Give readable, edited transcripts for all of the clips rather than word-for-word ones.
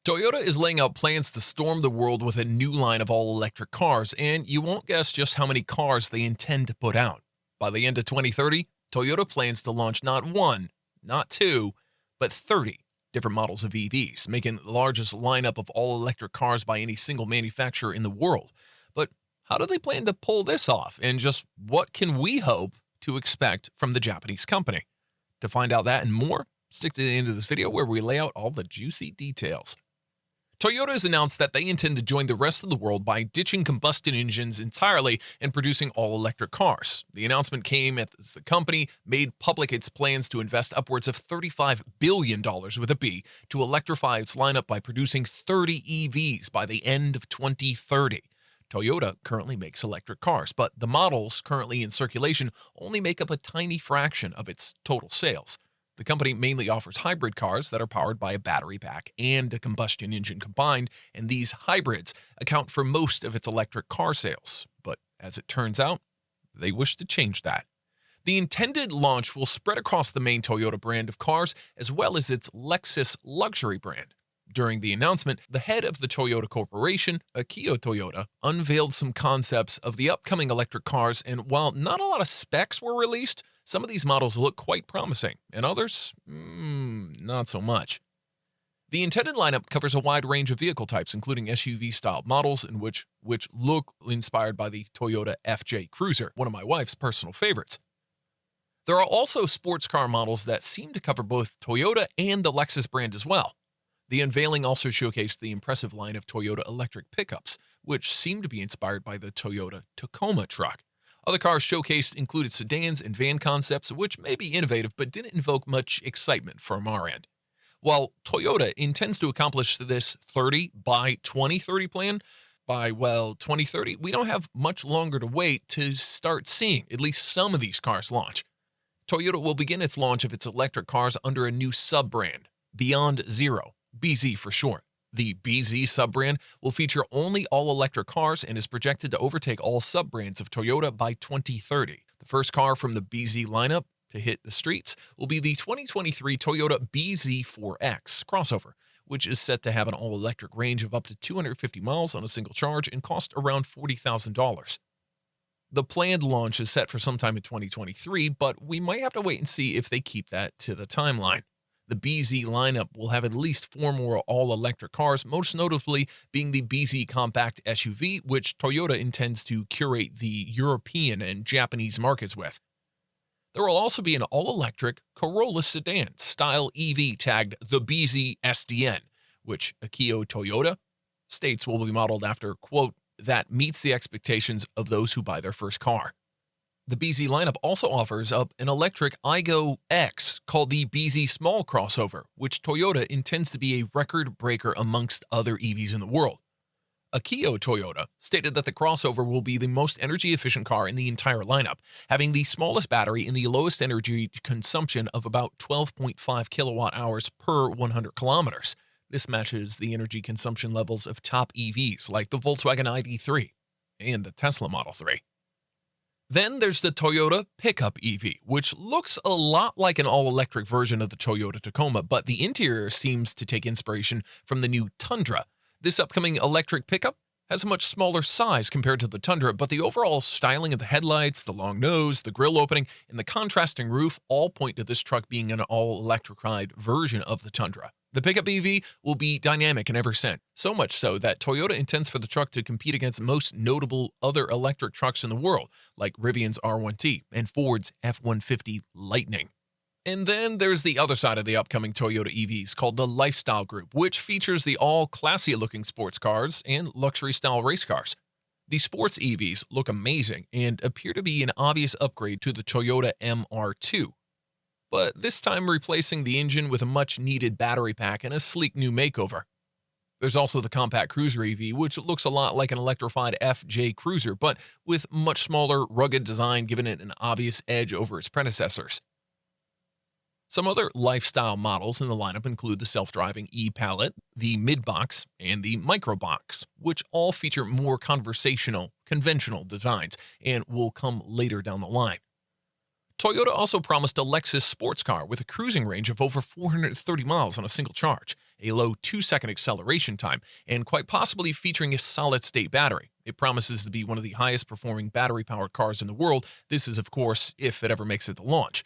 Toyota is laying out plans to storm the world with a new line of all-electric cars, and you won't guess just how many cars they intend to put out. By the end of 2030, Toyota plans to launch not one, not two, but 30 different models of EVs, making it the largest lineup of all-electric cars by any single manufacturer in the world. But how do they plan to pull this off, and just what can we hope to expect from the Japanese company? To find out that and more, stick to the end of this video where we lay out all the juicy details. Toyota has announced that they intend to join the rest of the world by ditching combustion engines entirely and producing all-electric cars. The announcement came as the company made public its plans to invest upwards of $35 billion with a B to electrify its lineup by producing 30 EVs by the end of 2030. Toyota currently makes electric cars, but the models currently in circulation only make up a tiny fraction of its total sales. The company mainly offers hybrid cars that are powered by a battery pack and a combustion engine combined, and these hybrids account for most of its electric car sales. But as it turns out, they wish to change that. The intended launch will spread across the main Toyota brand of cars as well as its Lexus luxury brand. During the announcement, the head of the Toyota Corporation, Akio Toyoda, unveiled some concepts of the upcoming electric cars, and while not a lot of specs were released, some of these models look quite promising, and others, not so much. The intended lineup covers a wide range of vehicle types, including SUV-style models, in which look inspired by the Toyota FJ Cruiser, one of my wife's personal favorites. There are also sports car models that seem to cover both Toyota and the Lexus brand as well. The unveiling also showcased the impressive line of Toyota electric pickups, which seem to be inspired by the Toyota Tacoma truck. Other cars showcased included sedans and van concepts, which may be innovative but didn't invoke much excitement from our end. While Toyota intends to accomplish this 30 by 2030 plan, by 2030, we don't have much longer to wait to start seeing at least some of these cars launch. Toyota will begin its launch of its electric cars under a new sub-brand, Beyond Zero, BZ for short. The BZ sub-brand will feature only all-electric cars and is projected to overtake all sub-brands of Toyota by 2030. The first car from the BZ lineup to hit the streets will be the 2023 Toyota BZ4X crossover, which is set to have an all-electric range of up to 250 miles on a single charge and cost around $40,000. The planned launch is set for sometime in 2023, but we might have to wait and see if they keep that to the timeline. The BZ lineup will have at least 4 more all-electric cars, most notably being the BZ Compact SUV, which Toyota intends to curate the European and Japanese markets with. There will also be an all-electric Corolla sedan style EV tagged the BZ SDN, which Akio Toyoda states will be modeled after, quote, that meets the expectations of those who buy their first car. The BZ lineup also offers up an electric Igo X called the BZ Small Crossover, which Toyota intends to be a record breaker amongst other EVs in the world. Akio Toyoda stated that the crossover will be the most energy-efficient car in the entire lineup, having the smallest battery and the lowest energy consumption of about 12.5 kilowatt-hours per 100 kilometers. This matches the energy consumption levels of top EVs like the Volkswagen ID.3 and the Tesla Model 3. Then there's the Toyota Pickup EV, which looks a lot like an all-electric version of the Toyota Tacoma, but the interior seems to take inspiration from the new Tundra. This upcoming electric pickup has a much smaller size compared to the Tundra, but the overall styling of the headlights, the long nose, the grille opening, and the contrasting roof all point to this truck being an all-electrified version of the Tundra. The pickup EV will be dynamic in every sense, so much so that Toyota intends for the truck to compete against most notable other electric trucks in the world, like Rivian's R1T and Ford's F-150 Lightning. And then there's the other side of the upcoming Toyota EVs called the Lifestyle Group, which features the all-classy-looking sports cars and luxury-style race cars. The sports EVs look amazing and appear to be an obvious upgrade to the Toyota MR2. But this time replacing the engine with a much-needed battery pack and a sleek new makeover. There's also the Compact Cruiser EV, which looks a lot like an electrified FJ Cruiser, but with much smaller, rugged design, giving it an obvious edge over its predecessors. Some other lifestyle models in the lineup include the self-driving e-Palette, the mid-box, and the micro-box, which all feature more conventional designs and will come later down the line. Toyota also promised a Lexus sports car with a cruising range of over 430 miles on a single charge, a low 2-second acceleration time, and quite possibly featuring a solid-state battery. It promises to be one of the highest performing battery-powered cars in the world. This is, of course, if it ever makes it to launch.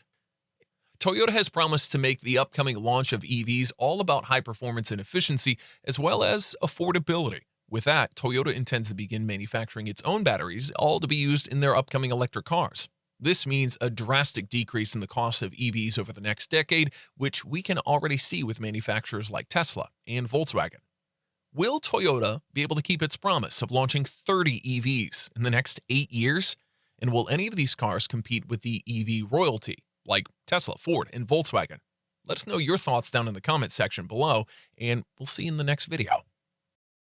Toyota has promised to make the upcoming launch of EVs all about high performance and efficiency, as well as affordability. With that, Toyota intends to begin manufacturing its own batteries, all to be used in their upcoming electric cars. This means a drastic decrease in the cost of EVs over the next decade, which we can already see with manufacturers like Tesla and Volkswagen. Will Toyota be able to keep its promise of launching 30 EVs in the next 8 years? And will any of these cars compete with the EV royalty, like Tesla, Ford, and Volkswagen? Let us know your thoughts down in the comment section below, and we'll see you in the next video.